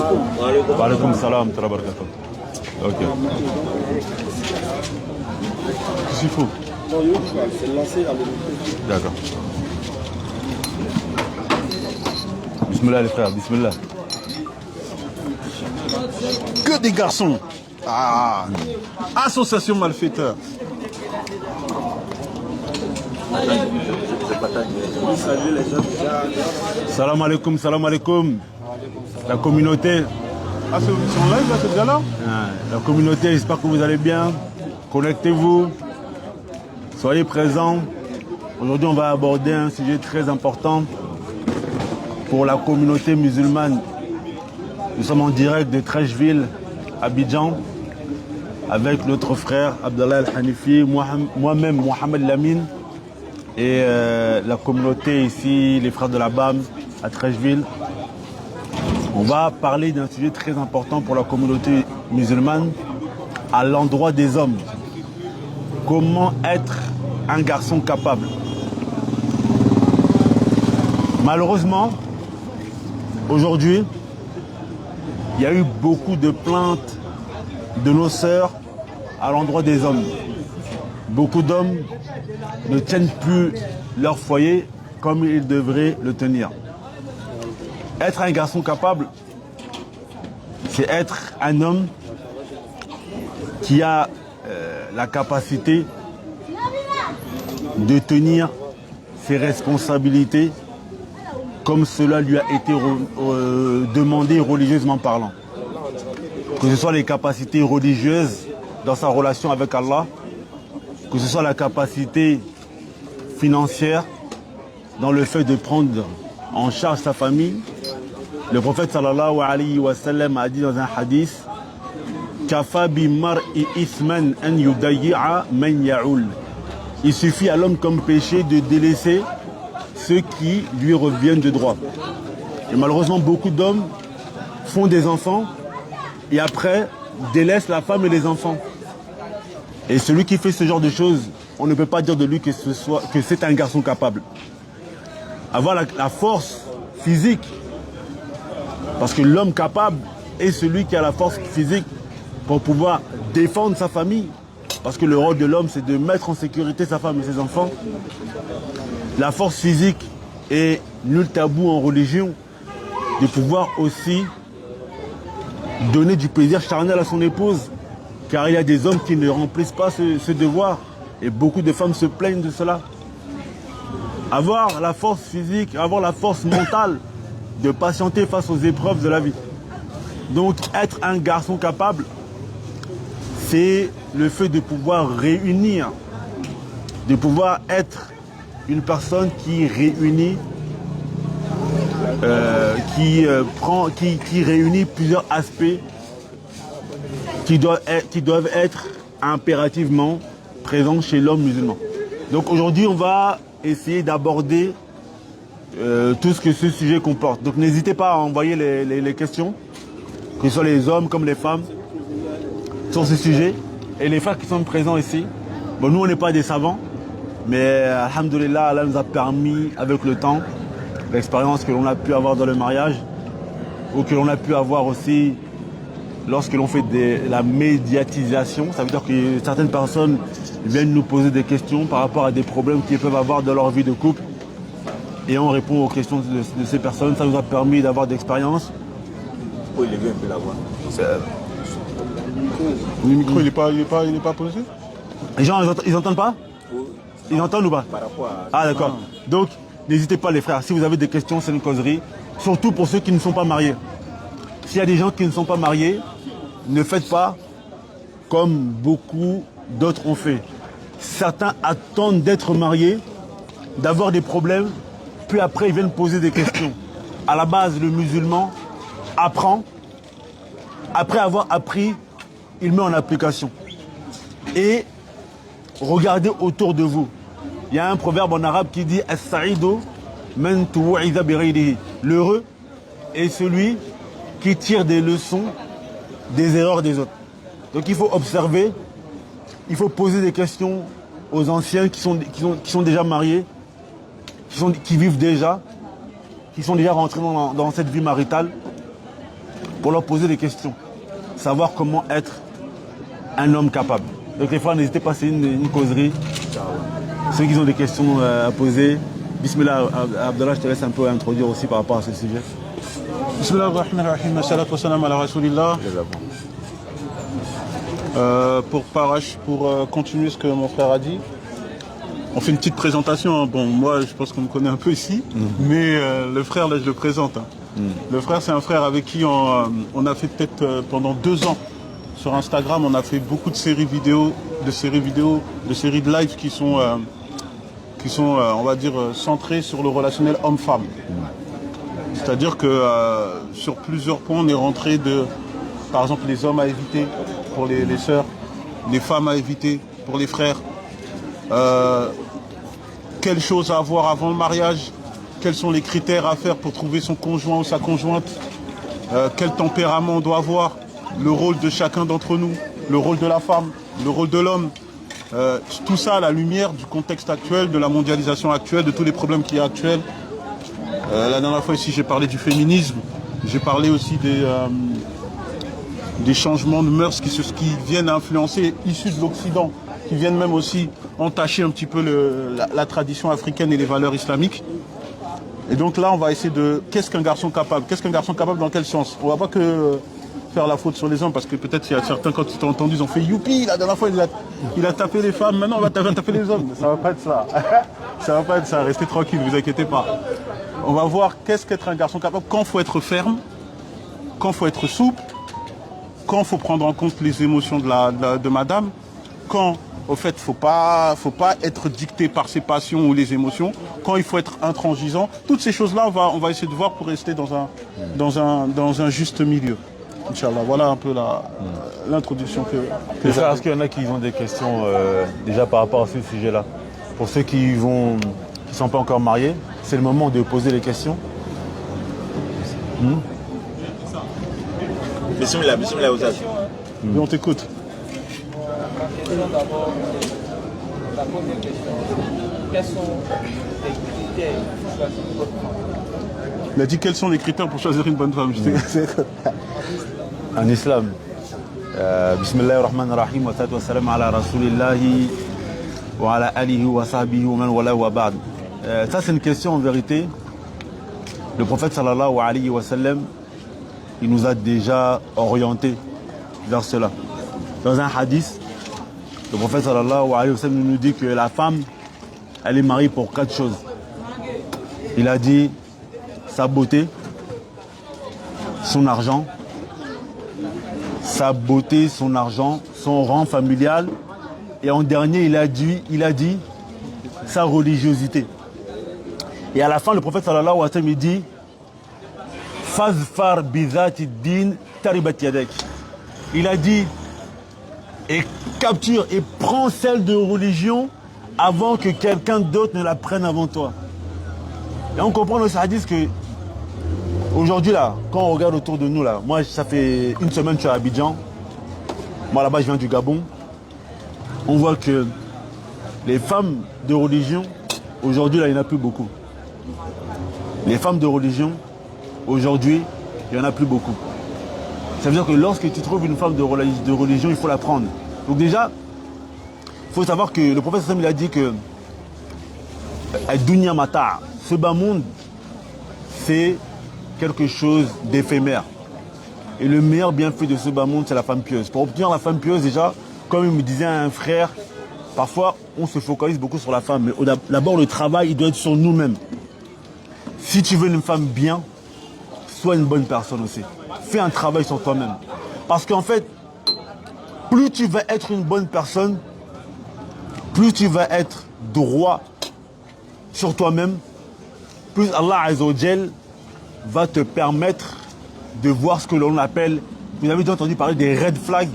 Wa alaykoum salam, barakatuh. Ok. Qu'est-ce qu'il faut? C'est lancé à l'unité. D'accord. Bismillah les frères, bismillah. Que des garçons. Ah, association malfaiteur. Salam alaikum, salam alaikum. La communauté. Ah, c'est en live là, c'est déjà là? La communauté, j'espère que vous allez bien. Connectez-vous. Soyez présents. Aujourd'hui, on va aborder un sujet très important pour la communauté musulmane. Nous sommes en direct de Trècheville, Abidjan, avec notre frère Abdallah Al-Hanifi, moi-même Mohamed Lamine, et la communauté ici, les frères de la BAM à Trècheville. On va parler d'un sujet très important pour la communauté musulmane, à l'endroit des hommes. Comment être un garçon capable? Malheureusement, aujourd'hui, il y a eu beaucoup de plaintes de nos sœurs à l'endroit des hommes. Beaucoup d'hommes ne tiennent plus leur foyer comme ils devraient le tenir. Être un garçon capable, c'est être un homme qui a la capacité de tenir ses responsabilités comme cela lui a été demandé religieusement parlant. Que ce soit les capacités religieuses dans sa relation avec Allah, que ce soit la capacité financière dans le fait de prendre en charge sa famille. Le prophète sallallahu alayhi wa sallam a dit dans un hadith: Kafa bi mar'i ithman an yudayyi'a man ya'ul. Il suffit à l'homme comme péché de délaisser ceux qui lui reviennent de droit. Et malheureusement, beaucoup d'hommes font des enfants et après délaissent la femme et les enfants. Et celui qui fait ce genre de choses, on ne peut pas dire de lui que c'est un garçon capable. Avoir la force physique, parce que l'homme capable est celui qui a la force physique pour pouvoir défendre sa famille. Parce que le rôle de l'homme, c'est de mettre en sécurité sa femme et ses enfants. La force physique est nul tabou en religion, de pouvoir aussi donner du plaisir charnel à son épouse. Car il y a des hommes qui ne remplissent pas ce devoir. Et beaucoup de femmes se plaignent de cela. Avoir la force physique, avoir la force mentale de patienter face aux épreuves de la vie. Donc être un garçon capable, c'est le fait de pouvoir réunir, de pouvoir être une personne qui réunit, qui réunit plusieurs aspects qui doivent être impérativement présents chez l'homme musulman. Donc aujourd'hui, on va essayer d'aborder tout ce que ce sujet comporte. Donc n'hésitez pas à envoyer les questions, que ce soit les hommes comme les femmes, sur ce sujet. Et les frères qui sont présents ici, bon, nous on n'est pas des savants, mais alhamdoulilah, Allah nous a permis avec le temps, l'expérience que l'on a pu avoir dans le mariage, ou que l'on a pu avoir aussi lorsque l'on fait de la médiatisation. Ça veut dire que certaines personnes viennent nous poser des questions par rapport à des problèmes qu'ils peuvent avoir dans leur vie de couple. Et on répond aux questions de ces personnes. Ça nous a permis d'avoir d'expérience. Oh, il est bien, un peu la voix. Le micro, il est pas posé? Les gens, ils entendent pas? Ils entendent ou pas? Par rapport à... Ah d'accord. Donc, n'hésitez pas les frères. Si vous avez des questions, c'est une causerie. Surtout pour ceux qui ne sont pas mariés. S'il y a des gens qui ne sont pas mariés, ne faites pas comme beaucoup d'autres ont fait. Certains attendent d'être mariés, d'avoir des problèmes, puis après ils viennent poser des questions. À la base, le musulman apprend. Après avoir appris, il met en application. Et regardez autour de vous. Il y a un proverbe en arabe qui dit As-sa'idu man tuw'iza bi ghayrihi. L'heureux est celui qui tire des leçons des erreurs des autres. Donc il faut observer, il faut poser des questions aux anciens qui sont déjà mariés, qui vivent déjà, qui sont déjà rentrés dans cette vie maritale. pour leur poser des questions. Savoir comment être un homme capable. Donc les frères, n'hésitez pas, c'est une causerie. Ceux qui ont des questions à poser, Bismillah, Abdallah, je te laisse un peu introduire aussi par rapport à ce sujet. Bismillah ar-Rahman ar-Rahim, assalatu wassalam ala Rasulillah. Pour continuer ce que mon frère a dit, on fait une petite présentation. Bon, moi, je pense qu'on me connaît un peu ici, mais le frère, là, je le présente. Le frère, c'est un frère avec qui on a fait peut-être pendant 2 ans sur Instagram, on a fait beaucoup de séries vidéo, de séries de live qui sont on va dire, centrées sur le relationnel homme-femme. C'est-à-dire que sur plusieurs points, on est rentré de, par exemple, les hommes à éviter pour les sœurs, les femmes à éviter pour les frères, quelles choses à avoir avant le mariage, quels sont les critères à faire pour trouver son conjoint ou sa conjointe, quel tempérament on doit avoir, le rôle de chacun d'entre nous, le rôle de la femme, le rôle de l'homme. Tout ça à la lumière du contexte actuel, de la mondialisation actuelle, de tous les problèmes qu'il y a actuels. La dernière fois ici, j'ai parlé du féminisme, j'ai parlé aussi des changements de mœurs qui viennent influencer, issus de l'Occident, qui viennent même aussi entacher un petit peu la tradition africaine et les valeurs islamiques. Et donc là, on va essayer de... Qu'est-ce qu'un garçon capable? Qu'est-ce qu'un garçon capable dans quel sens? On ne va pas que faire la faute sur les hommes, parce que peut-être il y a certains, quand ils ont entendu, ils ont fait youpi, la dernière fois il a tapé les femmes, maintenant on va taper les hommes. Ça va pas être ça. Ça va pas être ça, restez tranquille, ne vous inquiétez pas. On va voir qu'est-ce qu'être un garçon capable, quand il faut être ferme, quand il faut être souple, quand il faut prendre en compte les émotions de madame, quand au fait il faut pas être dicté par ses passions ou les émotions, quand il faut être intransigeant. Toutes ces choses-là, on va essayer de voir pour rester dans un juste milieu. Inch'Allah, voilà un peu l'introduction que j'ai. Est-ce qu'il y en a qui ont des questions déjà par rapport à ce sujet-là? Pour ceux qui ne sont pas encore mariés, c'est le moment de poser les questions. Bismillah, bismillah, Ouzaz. Et on t'écoute. D'abord, la première question, quels sont les critères pour choisir une bonne femme? Il a dit quels sont les critères pour choisir une bonne femme. En islam, Bismillah ar-Rahman ar-Rahim, wa salatu wa salam ala Rasulillahi wa ala alihi wa sahbihi wa man wala wa ba'd. Ça c'est une question en vérité. Le prophète sallallahu alayhi wa sallam, il nous a déjà orientés vers cela. Dans un hadith, le prophète sallallahu alayhi wa sallam nous dit que la femme, elle est mariée pour 4 choses. Il a dit sa beauté, son argent, sa beauté, son argent, son rang familial, et en dernier, il a dit sa religiosité. Et à la fin, le prophète sallallahu alayhi wa sallam, il dit Fazfar bizati din taribat yadek. Il a dit et capture et prends celle de religion avant que quelqu'un d'autre ne la prenne avant toi. Et on comprend dans ce hadith que aujourd'hui là, quand on regarde autour de nous là, moi ça fait 1 semaine que je suis à Abidjan. Moi là-bas je viens du Gabon. On voit que les femmes de religion, aujourd'hui là il n'y en a plus beaucoup. Les femmes de religion, aujourd'hui, il n'y en a plus beaucoup. Ça veut dire que lorsque tu trouves une femme de religion, il faut la prendre. Donc déjà, il faut savoir que le prophète il a dit que Dunya Mata, ce bas monde, c'est quelque chose d'éphémère. Et le meilleur bienfait de ce bas monde, c'est la femme pieuse. Pour obtenir la femme pieuse, déjà, comme il me disait un frère, parfois on se focalise beaucoup sur la femme, mais d'abord le travail, il doit être sur nous-mêmes. Si tu veux une femme bien, sois une bonne personne aussi. Fais un travail sur toi-même. Parce qu'en fait, plus tu vas être une bonne personne, plus tu vas être droit sur toi-même, plus Allah Azza wa Jal va te permettre de voir ce que l'on appelle, vous avez déjà entendu parler des red flags.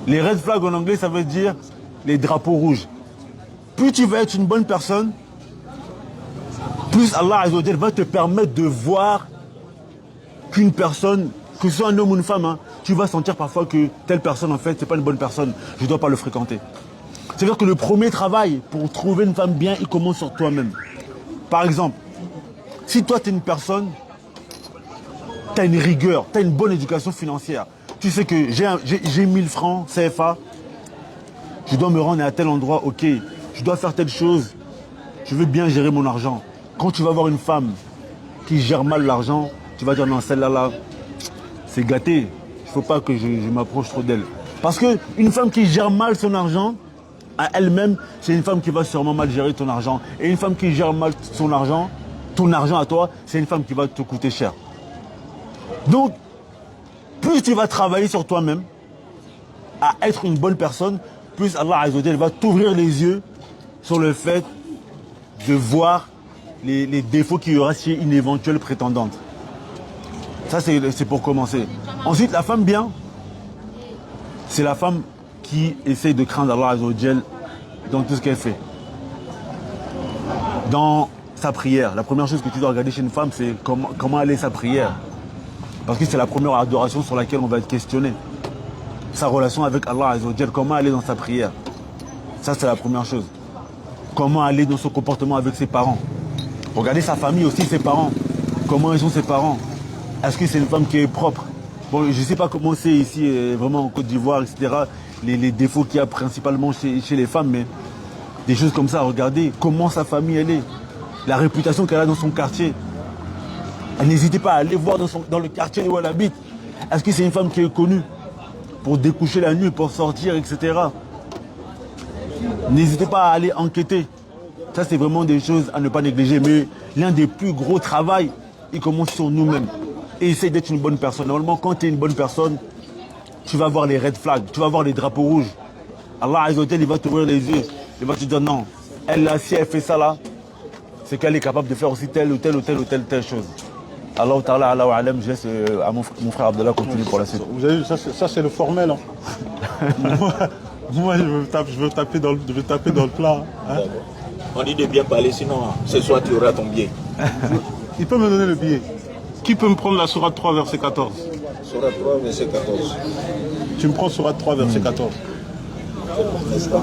Les red flags en anglais, ça veut dire les drapeaux rouges. Plus tu vas être une bonne personne, plus Allah Azza wa Jal va te permettre de voir qu'une personne, que ce soit un homme ou une femme, hein, tu vas sentir parfois que telle personne, en fait, c'est pas une bonne personne. Je ne dois pas le fréquenter. C'est-à-dire que le premier travail pour trouver une femme bien, il commence sur toi-même. Par exemple, si toi, tu es une personne, tu as une rigueur, tu as une bonne éducation financière. Tu sais que j'ai 1000 francs CFA, je dois me rendre à tel endroit, ok, je dois faire telle chose, je veux bien gérer mon argent. Quand tu vas voir une femme qui gère mal l'argent, tu vas dire non, celle-là, c'est gâté, il ne faut pas que je m'approche trop d'elle. Parce qu'une femme qui gère mal son argent, à elle-même, c'est une femme qui va sûrement mal gérer ton argent. Et une femme qui gère mal son argent, ton argent à toi, c'est une femme qui va te coûter cher. Donc, plus tu vas travailler sur toi-même, à être une bonne personne, plus Allah Azza wa Jalla va t'ouvrir les yeux sur le fait de voir les défauts qu'il y aura chez une éventuelle prétendante. Ça, c'est pour commencer. Ensuite, la femme bien, c'est la femme qui essaye de craindre Allah Azza wa Jalla dans tout ce qu'elle fait. Dans sa prière, la première chose que tu dois regarder chez une femme, c'est comment elle est sa prière. Parce que c'est la première adoration sur laquelle on va être questionné. Sa relation avec Allah Azza wa Jalla, comment elle est dans sa prière. Ça, c'est la première chose. Comment elle est dans son comportement avec ses parents. Regardez sa famille aussi, ses parents. Comment ils sont ses parents. Est-ce que c'est une femme qui est propre? Bon, je ne sais pas comment c'est ici, vraiment en Côte d'Ivoire, etc. Les défauts qu'il y a principalement chez les femmes, mais des choses comme ça, regardez comment sa famille elle est. La réputation qu'elle a dans son quartier. N'hésitez pas à aller voir dans le quartier où elle habite. Est-ce que c'est une femme qui est connue pour découcher la nuit, pour sortir, etc. N'hésitez pas à aller enquêter. Ça, c'est vraiment des choses à ne pas négliger. Mais l'un des plus gros travaux, il commence sur nous-mêmes. Et essaye d'être une bonne personne. Normalement, quand tu es une bonne personne, tu vas voir les red flags, tu vas voir les drapeaux rouges. Allah Azza wa Jalla, il va t'ouvrir les yeux. Il va te dire non, elle là, si elle fait ça là, c'est qu'elle est capable de faire aussi telle ou telle ou telle ou telle chose. Allah Ta'ala, Allah wa alam, je laisse à mon frère Abdallah continuer pour la suite. Vous avez vu, ça c'est le formel. Hein. moi, je veux taper dans le plat. Hein. On dit de bien parler, sinon ce soir tu auras ton billet. Il peut me donner le billet. Qui peut me prendre la sourate 3, verset 14? Sourate 3, verset 14. Tu me prends sourate 3, verset 14.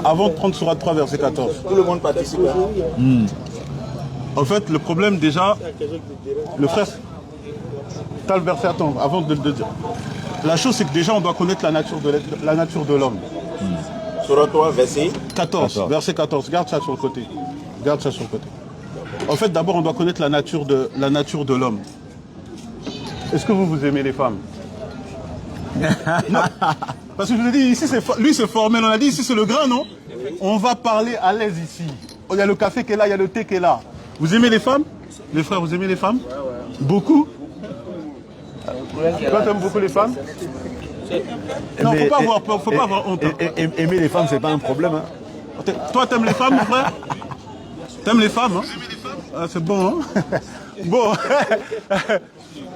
Avant de prendre sourate 3, verset 14. Tout le monde participe. En fait, le problème déjà, le frère, t'as le verset, attends, avant de le dire. La chose, c'est que déjà, on doit connaître la nature de l'homme. Sourate 3, verset 14, verset 14. Garde ça sur le côté. Garde ça sur le côté. En fait, d'abord, on doit connaître la nature de l'homme. Est-ce que vous aimez les femmes? Non. Parce que je vous ai dit, ici, lui, c'est formel. On a dit, ici, c'est le grain, non? On va parler à l'aise ici. Il y a le café qui est là, il y a le thé qui est là. Vous aimez les femmes? Les frères, vous aimez les femmes? Beaucoup? Toi, t'aimes beaucoup les femmes? Non, faut pas avoir peur, faut pas avoir honte. Aimer les femmes, c'est pas un problème. Hein. Toi, t'aimes les femmes, mon frère? T'aimes les femmes, hein? Ah, c'est bon, hein? Bon.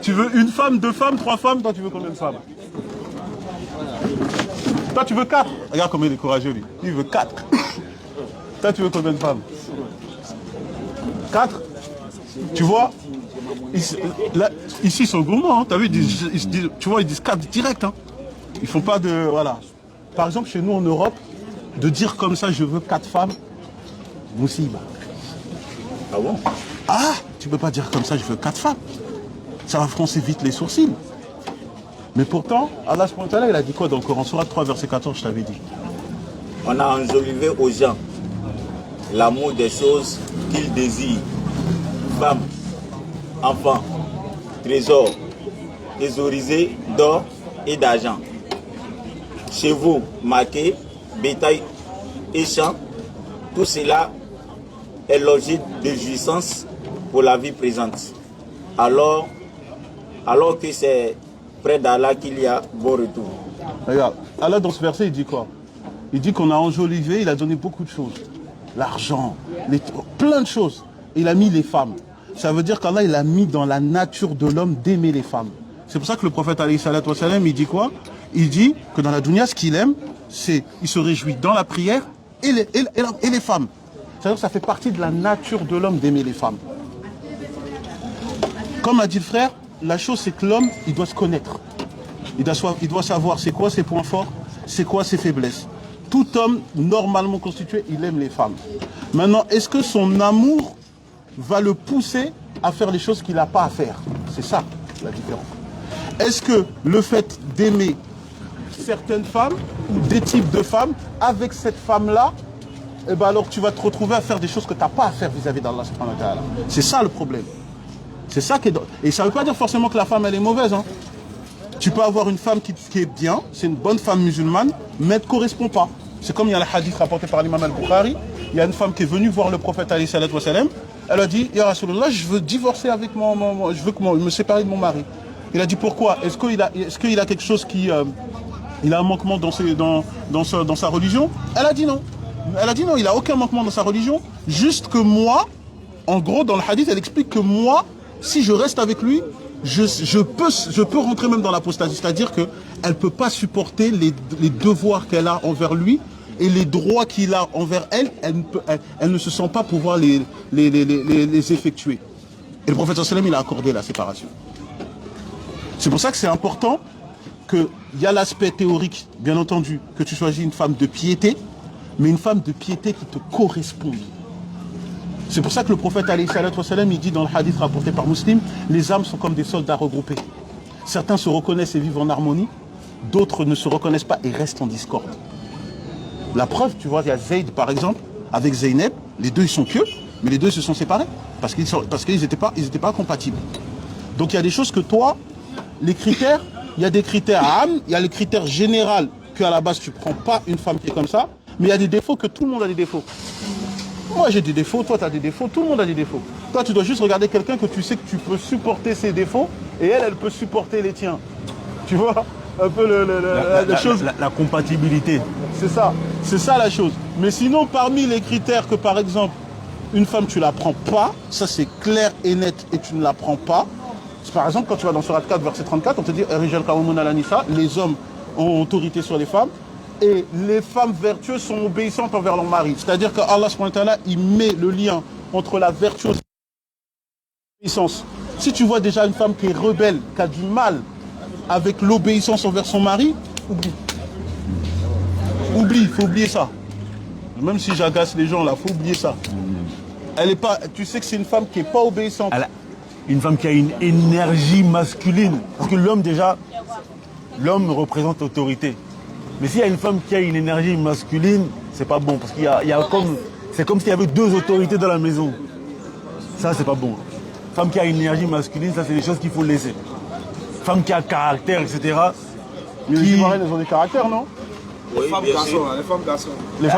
Tu veux une femme, 2 femmes, 3 femmes? Toi, tu veux combien de femmes? Toi, tu veux 4? Regarde combien il est courageux, lui. Lui, il veut 4. Toi, tu veux combien de femmes? 4? Tu vois? Ici, ils sont gourmands, hein. T'as vu, tu vois, ils disent 4 direct, hein. Ils font pas de... Voilà. Par exemple, chez nous, en Europe, de dire comme ça, je veux 4 femmes, Moussiba. Ah bon? Ah, tu peux pas dire comme ça, je veux 4 femmes. Ça va froncer vite les sourcils. Mais pourtant, Allah subhanahu wa ta'ala, il a dit quoi dans le Coran? Sourate 3, verset 14, je t'avais dit. On a enjolivé aux gens l'amour des choses qu'ils désirent. Femmes, enfants, trésors, thésaurisés d'or et d'argent. Chevaux marqués, bétail et champs, tout cela est logé de jouissance pour la vie présente. Alors que c'est près d'Allah qu'il y a bon retour. Regarde, Allah dans ce verset, il dit quoi? Il dit qu'on a enjolivé, il a donné beaucoup de choses. L'argent, plein de choses. Il a mis les femmes. Ça veut dire qu'Allah, il a mis dans la nature de l'homme d'aimer les femmes. C'est pour ça que le prophète, alayhi salatu wa salam, il dit quoi? Il dit que dans la dunya, ce qu'il aime, c'est, il se réjouit dans la prière et les femmes. C'est-à-dire que ça fait partie de la nature de l'homme d'aimer les femmes. Comme a dit le frère, la chose c'est que l'homme, il doit se connaître. Il doit savoir c'est quoi ses points forts, c'est quoi ses faiblesses. Tout homme normalement constitué, il aime les femmes. Maintenant, est-ce que son amour va le pousser à faire les choses qu'il n'a pas à faire? C'est ça la différence. Est-ce que le fait d'aimer certaines femmes ou des types de femmes, avec cette femme-là, eh ben alors tu vas te retrouver à faire des choses que tu n'as pas à faire vis-à-vis d'Allah subhanahu wa ta'ala. C'est ça le problème. C'est ça qui est... Et ça ne veut pas dire forcément que la femme elle est mauvaise. Hein. Tu peux avoir une femme qui est bien, c'est une bonne femme musulmane, mais elle ne correspond pas. C'est comme il y a le hadith rapporté par l'imam al-Bukhari, il y a une femme qui est venue voir le prophète alayhi salatu wa salam, elle a dit, Ya Rasulullah, je veux divorcer avec je veux me séparer de mon mari. Il a dit pourquoi? Est-ce qu'il a quelque chose qui... il a un manquement dans sa religion? Elle a dit non. Elle a dit non, il n'a aucun manquement dans sa religion. Juste que moi, en gros, dans le hadith, elle explique que moi, si je reste avec lui, je peux rentrer même dans l'apostasie. C'est-à-dire qu'elle ne peut pas supporter les devoirs qu'elle a envers lui et les droits qu'il a envers elle. Elle ne se sent pas pouvoir les effectuer. Et le prophète sallam, il a accordé la séparation. C'est pour ça que c'est important qu'il y a l'aspect théorique, bien entendu, que tu choisis une femme de piété, mais une femme de piété qui te corresponde. C'est pour ça que le prophète alayhi salatu wa salam, il dit dans le hadith rapporté par Muslim, les âmes sont comme des soldats regroupés. Certains se reconnaissent et vivent en harmonie, d'autres ne se reconnaissent pas et restent en discorde. La preuve, tu vois, il y a Zayd par exemple, avec Zeynep, les deux ils sont pieux, mais les deux se sont séparés, parce qu'ils n'étaient pas compatibles. Donc il y a des choses que toi, les critères, il y a des critères âme, il y a le critère général qu'à la base tu ne prends pas une femme qui est comme ça, mais il y a des défauts que tout le monde a des défauts. Moi j'ai des défauts, toi tu as des défauts, tout le monde a des défauts. Toi tu dois juste regarder quelqu'un que tu sais que tu peux supporter ses défauts et elle peut supporter les tiens. Tu vois un peu la compatibilité. C'est ça la chose. Mais sinon parmi les critères que par exemple une femme tu la prends pas, ça c'est clair et net et tu ne la prends pas. Par exemple quand tu vas dans Surat 4 verset 34, on te dit les hommes ont autorité sur les femmes. Et les femmes vertueuses sont obéissantes envers leur mari. C'est-à-dire qu'Allah subhanahu wa ta'ala, il met le lien entre la vertu et l'obéissance. Si tu vois déjà une femme qui est rebelle, qui a du mal avec l'obéissance envers son mari, oublie. Oublie, il faut oublier ça. Même si j'agace les gens là, il faut oublier ça. Elle est pas, tu sais que c'est une femme qui n'est pas obéissante. Une femme qui a une énergie masculine. Parce que l'homme déjà, l'homme représente l'autorité. Mais s'il y a une femme qui a une énergie masculine, c'est pas bon. Parce qu'il y a comme... C'est comme s'il y avait deux autorités dans la maison. Ça, c'est pas bon. Femme qui a une énergie masculine, ça, c'est des choses qu'il faut laisser. Femme qui a caractère, etc. Mais les Ivoiriens, elles ont des caractères, non? Oui, les femmes garçons. Les femmes garçons. Les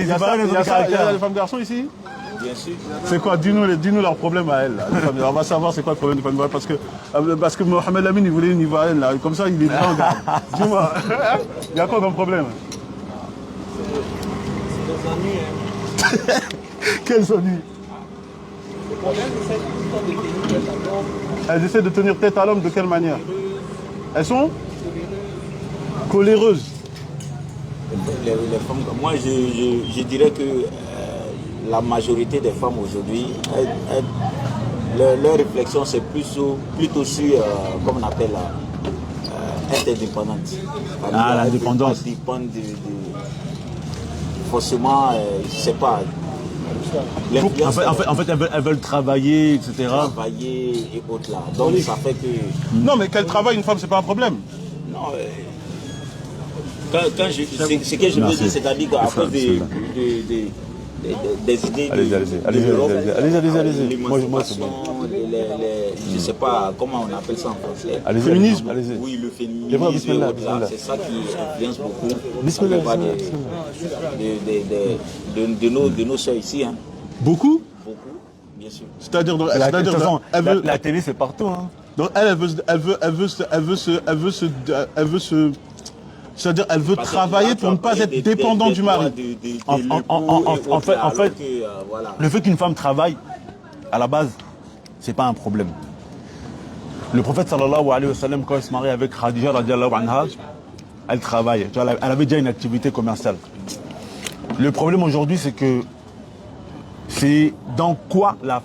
Ivoiriens, elles ont des caractères. Il y a des femmes garçons ici? Bien sûr. C'est quoi? Dis-nous leur problème à elles. On va savoir c'est quoi le problème des femmes ivoiriennes. Parce que Mohamed Lamine, il voulait une Ivoirienne, là. Comme ça, il est bien en garde. Dis-moi, il y a quoi comme problème? C'est des ennuis. Quels ennuis? Le problème, c'est qu'ils sont de tenir tête à l'homme. Elles essaient de tenir tête à l'homme de quelle manière? Elles sont coléreuses. Les femmes, moi, je dirais que la majorité des femmes aujourd'hui, leur réflexion c'est plutôt sur, comme on appelle, être indépendante. L'indépendance. Elles dépendent forcément, je ne sais pas. En fait, elles veulent travailler, etc. Travailler et autres là. Donc ça fait que... Non, mais qu'elle travaille, une femme, c'est pas un problème. Non, ce que je veux dire, c'est-à-dire qu'à cause des idées allez-y. Moi, je ne sais pas comment on appelle ça en français. Le féminisme. Oui, le féminisme, c'est ça qui influence beaucoup de nos soeurs ici. Hein. Beaucoup? Beaucoup, bien sûr. C'est-à-dire, la télé, c'est partout. Hein. Donc elle c'est-à-dire, elle veut travailler pour ne pas être dépendante du mari. En fait, le fait qu'une femme travaille, à la base, c'est pas un problème. Le prophète sallallahu alayhi wa sallam, quand il se marie avec Khadija radiallahu anha, elle travaille. Elle avait déjà une activité commerciale. Le problème aujourd'hui, c'est que c'est dans quoi la